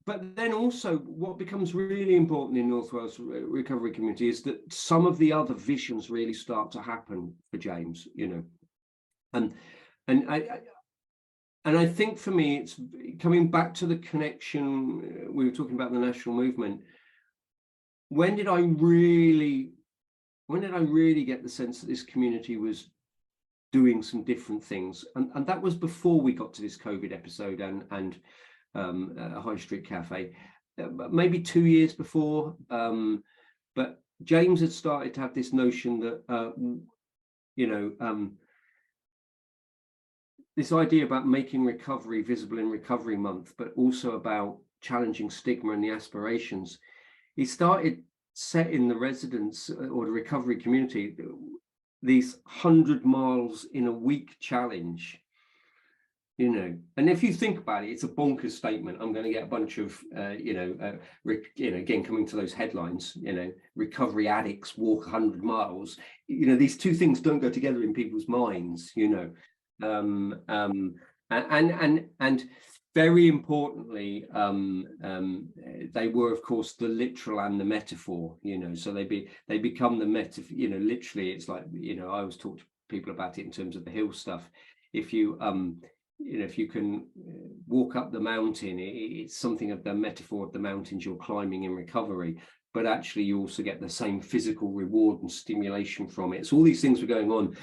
but then also what becomes really important in North Wales recovery community is that some of the other visions really start to happen for James, you know, and I think for me, it's coming back to the connection. We were talking about the national movement. When did I really get the sense that this community was doing some different things? And that was before we got to this COVID episode and High Street Cafe, maybe 2 years before. But James had started to have this notion that, you know, this idea about making recovery visible in Recovery Month, but also about challenging stigma and the aspirations. He started setting the residents or the recovery community these 100 miles in a week challenge, you know. And if you think about it, it's a bonkers statement. I'm going to get a bunch of, you know, again, coming to those headlines, you know, recovery addicts walk 100 miles. You know, these two things don't go together in people's minds, you know. And very importantly, they were, of course, the literal and the metaphor, you know, so they become the metaphor, you know, literally. It's like, you know, I always talk to people about it in terms of the hill stuff. If you, you know, if you can walk up the mountain, it's something of the metaphor of the mountains you're climbing in recovery, but actually you also get the same physical reward and stimulation from it. So all these things were going on.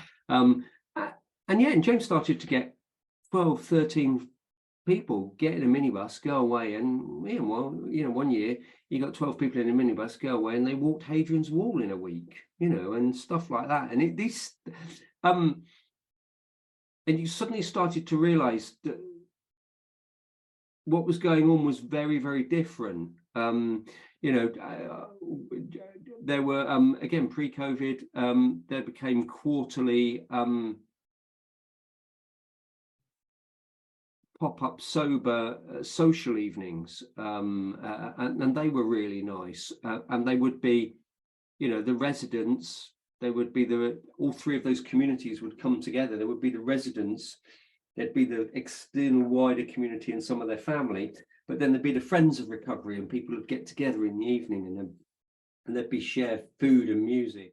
And yeah, and James started to get 12, 13 people get in a minibus, go away, and yeah, well, you know, one year you got 12 people in a minibus, go away, and they walked Hadrian's Wall in a week, you know, and stuff like that. And and you suddenly started to realise that what was going on was very, very different. You know, there were again pre-COVID, there became quarterly pop-up sober social evenings, and they were really nice, and they would be, you know, the residents, they would be all three of those communities would come together. There would be the residents, there'd be the external wider community and some of their family, but then there'd be the friends of recovery, and people would get together in the evening, and there'd be shared food and music.